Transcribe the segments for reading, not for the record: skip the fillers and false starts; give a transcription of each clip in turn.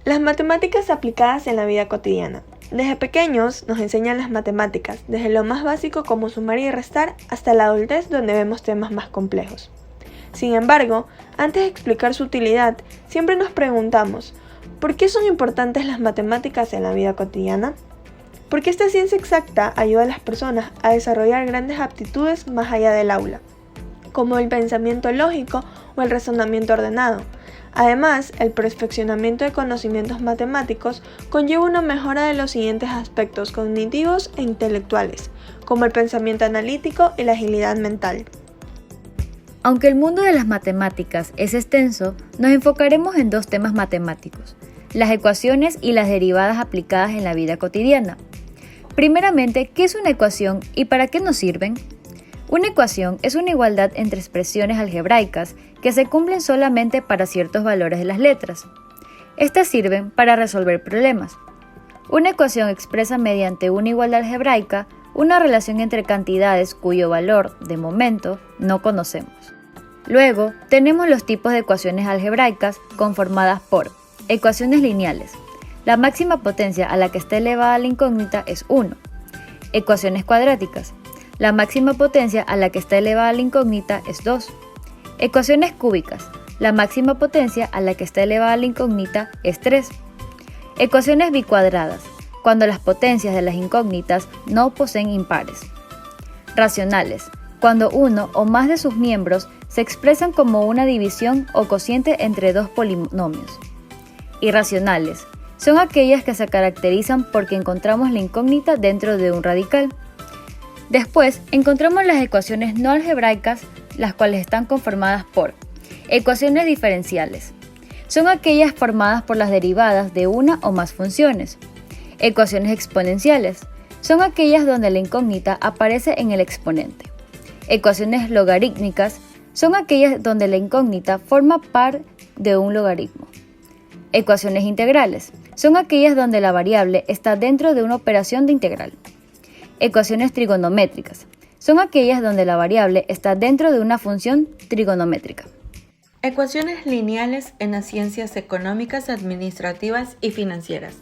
Las matemáticas aplicadas en la vida cotidiana. Desde pequeños nos enseñan las matemáticas, desde lo más básico como sumar y restar hasta la adultez donde vemos temas más complejos. Sin embargo, antes de explicar su utilidad, siempre nos preguntamos, ¿por qué son importantes las matemáticas en la vida cotidiana? Porque esta ciencia exacta ayuda a las personas a desarrollar grandes aptitudes más allá del aula, como el pensamiento lógico o el razonamiento ordenado. Además, el perfeccionamiento de conocimientos matemáticos conlleva una mejora de los siguientes aspectos cognitivos e intelectuales, como el pensamiento analítico y la agilidad mental. Aunque el mundo de las matemáticas es extenso, nos enfocaremos en dos temas matemáticos, las ecuaciones y las derivadas aplicadas en la vida cotidiana. Primeramente, ¿qué es una ecuación y para qué nos sirven? Una ecuación es una igualdad entre expresiones algebraicas que se cumplen solamente para ciertos valores de las letras. Estas sirven para resolver problemas. Una ecuación expresa mediante una igualdad algebraica una relación entre cantidades cuyo valor, de momento, no conocemos. Luego, tenemos los tipos de ecuaciones algebraicas conformadas por ecuaciones lineales. La máxima potencia a la que está elevada la incógnita es 1. Ecuaciones cuadráticas. La máxima potencia a la que está elevada la incógnita es 2. Ecuaciones cúbicas. La máxima potencia a la que está elevada la incógnita es 3. Ecuaciones bicuadradas, cuando las potencias de las incógnitas no poseen impares. Racionales, cuando uno o más de sus miembros se expresan como una división o cociente entre dos polinomios. Irracionales, son aquellas que se caracterizan porque encontramos la incógnita dentro de un radical. Después, encontramos las ecuaciones no algebraicas, las cuales están conformadas por ecuaciones diferenciales. Son aquellas formadas por las derivadas de una o más funciones. Ecuaciones exponenciales. Son aquellas donde la incógnita aparece en el exponente. Ecuaciones logarítmicas. Son aquellas donde la incógnita forma parte de un logaritmo. Ecuaciones integrales. Son aquellas donde la variable está dentro de una operación de integral. Ecuaciones trigonométricas. Son aquellas donde la variable está dentro de una función trigonométrica. Ecuaciones lineales en las ciencias económicas, administrativas y financieras.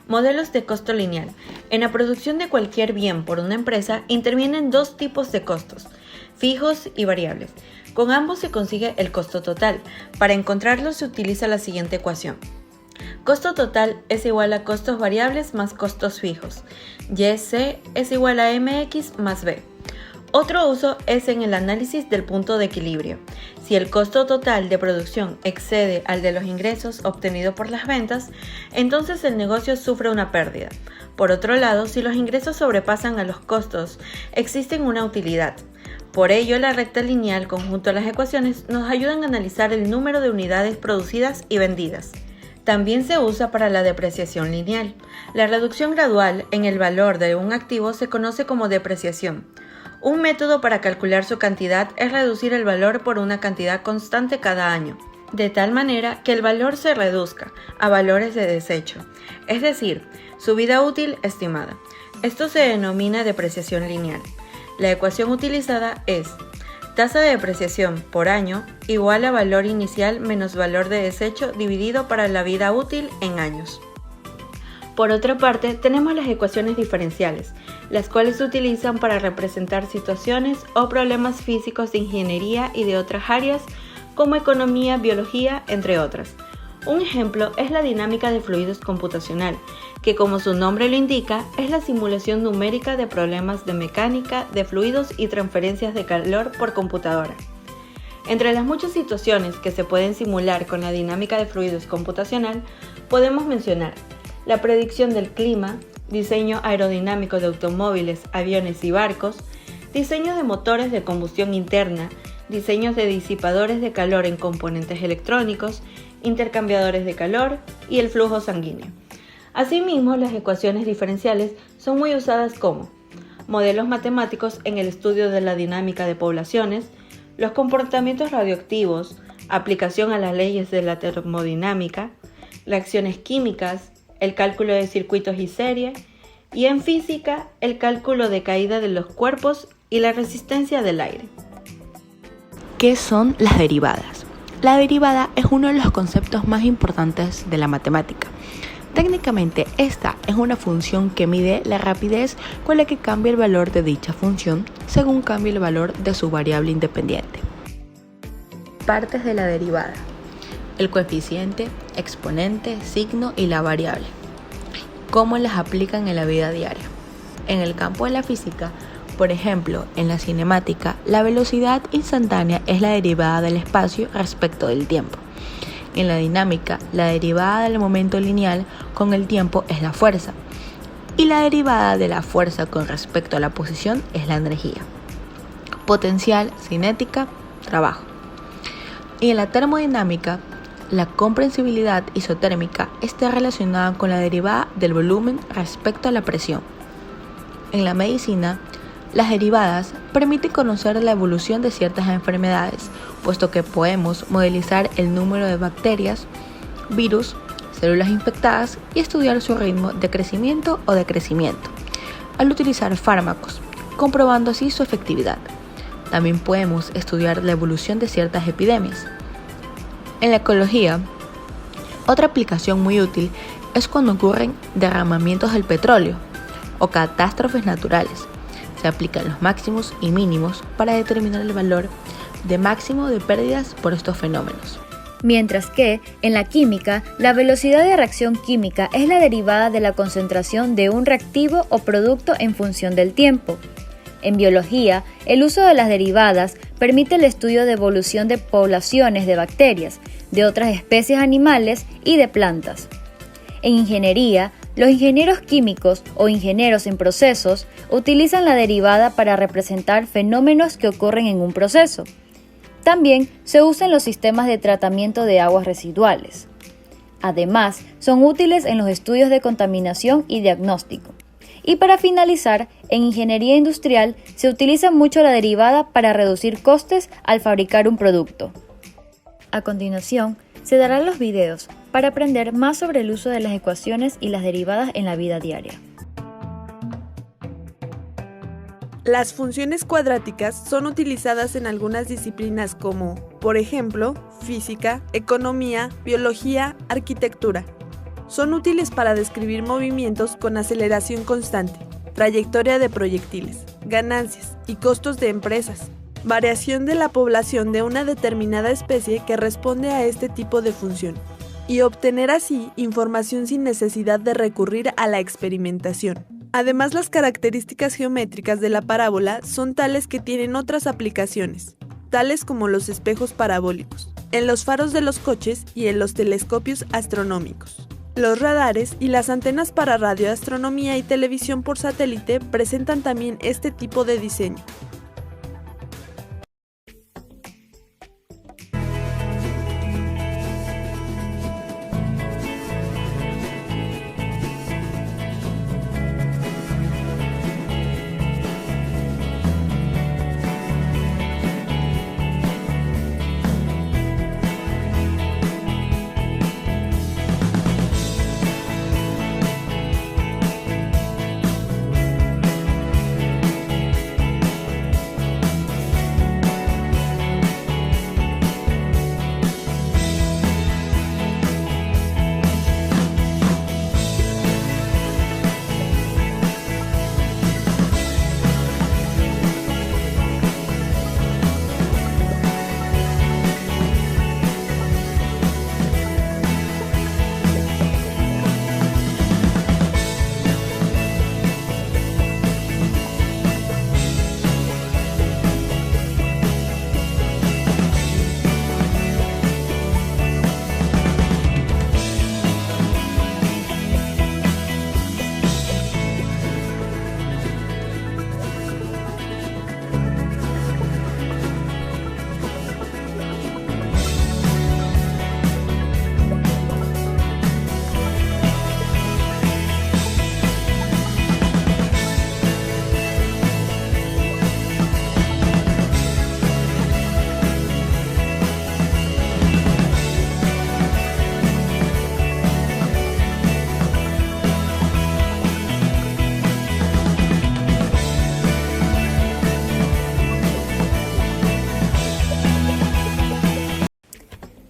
Modelos de costo lineal. En la producción de cualquier bien por una empresa intervienen dos tipos de costos, fijos y variables. Con ambos se consigue el costo total. Para encontrarlo se utiliza la siguiente ecuación. Costo total es igual a costos variables más costos fijos. YC es igual a MX más B. Otro uso es en el análisis del punto de equilibrio. Si el costo total de producción excede al de los ingresos obtenidos por las ventas, entonces el negocio sufre una pérdida. Por otro lado, si los ingresos sobrepasan a los costos, existe una utilidad. Por ello, la recta lineal conjunto a las ecuaciones nos ayudan a analizar el número de unidades producidas y vendidas. También se usa para la depreciación lineal. La reducción gradual en el valor de un activo se conoce como depreciación. Un método para calcular su cantidad es reducir el valor por una cantidad constante cada año, de tal manera que el valor se reduzca a valores de desecho, es decir, su vida útil estimada. Esto se denomina depreciación lineal. La ecuación utilizada es tasa de depreciación por año igual a valor inicial menos valor de desecho dividido para la vida útil en años. Por otra parte, tenemos las ecuaciones diferenciales, las cuales se utilizan para representar situaciones o problemas físicos de ingeniería y de otras áreas como economía, biología, entre otras. Un ejemplo es la dinámica de fluidos computacional, que como su nombre lo indica, es la simulación numérica de problemas de mecánica, de fluidos y transferencias de calor por computadora. Entre las muchas situaciones que se pueden simular con la dinámica de fluidos computacional, podemos mencionar la predicción del clima, diseño aerodinámico de automóviles, aviones y barcos, diseño de motores de combustión interna, diseños de disipadores de calor en componentes electrónicos, intercambiadores de calor y el flujo sanguíneo. Asimismo, las ecuaciones diferenciales son muy usadas como modelos matemáticos en el estudio de la dinámica de poblaciones, los comportamientos radioactivos, aplicación a las leyes de la termodinámica, reacciones químicas, el cálculo de circuitos y serie, y en física, el cálculo de caída de los cuerpos y la resistencia del aire. ¿Qué son las derivadas? La derivada es uno de los conceptos más importantes de la matemática. Técnicamente, esta es una función que mide la rapidez con la que cambia el valor de dicha función según cambie el valor de su variable independiente. Partes de la derivada: el coeficiente, exponente, signo y la variable. ¿Cómo las aplican en la vida diaria? En el campo de la física, por ejemplo, en la cinemática, la velocidad instantánea es la derivada del espacio respecto del tiempo. En la dinámica, la derivada del momento lineal con el tiempo es la fuerza, y la derivada de la fuerza con respecto a la posición es la energía. Potencial, cinética, trabajo. Y en la termodinámica, la comprensibilidad isotérmica está relacionada con la derivada del volumen respecto a la presión. En la medicina, las derivadas permiten conocer la evolución de ciertas enfermedades, puesto que podemos modelizar el número de bacterias, virus, células infectadas y estudiar su ritmo de crecimiento o decrecimiento, al utilizar fármacos, comprobando así su efectividad. También podemos estudiar la evolución de ciertas epidemias. En la ecología, otra aplicación muy útil es cuando ocurren derramamientos del petróleo o catástrofes naturales. Se aplican los máximos y mínimos para determinar el valor de máximo de pérdidas por estos fenómenos. Mientras que, en la química, la velocidad de reacción química es la derivada de la concentración de un reactivo o producto en función del tiempo. En biología, el uso de las derivadas permite el estudio de evolución de poblaciones de bacterias, de otras especies animales y de plantas. En ingeniería, los ingenieros químicos o ingenieros en procesos utilizan la derivada para representar fenómenos que ocurren en un proceso. También se usa en los sistemas de tratamiento de aguas residuales. Además, son útiles en los estudios de contaminación y diagnóstico. Y para finalizar, en ingeniería industrial se utiliza mucho la derivada para reducir costes al fabricar un producto. A continuación, se darán los videos para aprender más sobre el uso de las ecuaciones y las derivadas en la vida diaria. Las funciones cuadráticas son utilizadas en algunas disciplinas como, por ejemplo, física, economía, biología, arquitectura. Son útiles para describir movimientos con aceleración constante, trayectoria de proyectiles, ganancias y costos de empresas, variación de la población de una determinada especie que responde a este tipo de función, y obtener así información sin necesidad de recurrir a la experimentación. Además, las características geométricas de la parábola son tales que tienen otras aplicaciones, tales como los espejos parabólicos, en los faros de los coches y en los telescopios astronómicos. Los radares y las antenas para radioastronomía y televisión por satélite presentan también este tipo de diseño.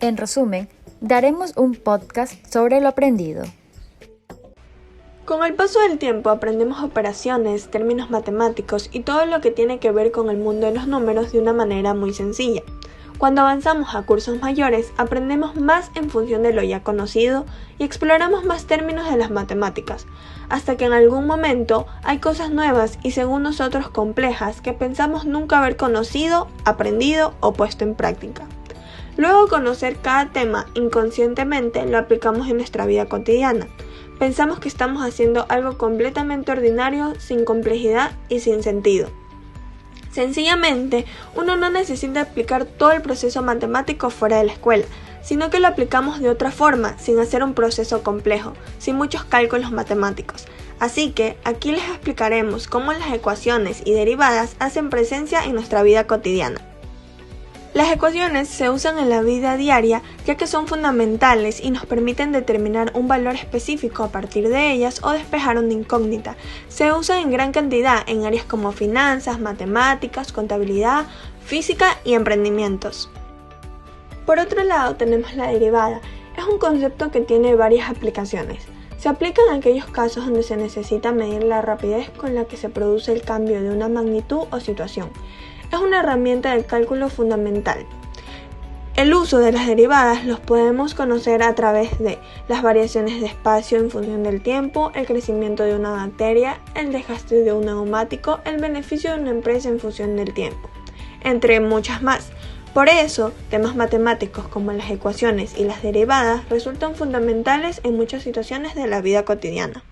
En resumen, daremos un podcast sobre lo aprendido. Con el paso del tiempo aprendemos operaciones, términos matemáticos y todo lo que tiene que ver con el mundo de los números de una manera muy sencilla. Cuando avanzamos a cursos mayores, aprendemos más en función de lo ya conocido y exploramos más términos de las matemáticas, hasta que en algún momento hay cosas nuevas y según nosotros complejas que pensamos nunca haber conocido, aprendido o puesto en práctica. Luego de conocer cada tema inconscientemente lo aplicamos en nuestra vida cotidiana. Pensamos que estamos haciendo algo completamente ordinario, sin complejidad y sin sentido. Sencillamente, uno no necesita aplicar todo el proceso matemático fuera de la escuela, sino que lo aplicamos de otra forma, sin hacer un proceso complejo, sin muchos cálculos matemáticos. Así que, aquí les explicaremos cómo las ecuaciones y derivadas hacen presencia en nuestra vida cotidiana. Las ecuaciones se usan en la vida diaria ya que son fundamentales y nos permiten determinar un valor específico a partir de ellas o despejar una incógnita. Se usan en gran cantidad en áreas como finanzas, matemáticas, contabilidad, física y emprendimientos. Por otro lado tenemos la derivada. Es un concepto que tiene varias aplicaciones. Se aplica en aquellos casos donde se necesita medir la rapidez con la que se produce el cambio de una magnitud o situación. Es una herramienta del cálculo fundamental. El uso de las derivadas los podemos conocer a través de las variaciones de espacio en función del tiempo, el crecimiento de una bacteria, el desgaste de un neumático, el beneficio de una empresa en función del tiempo, entre muchas más. Por eso, temas matemáticos como las ecuaciones y las derivadas resultan fundamentales en muchas situaciones de la vida cotidiana.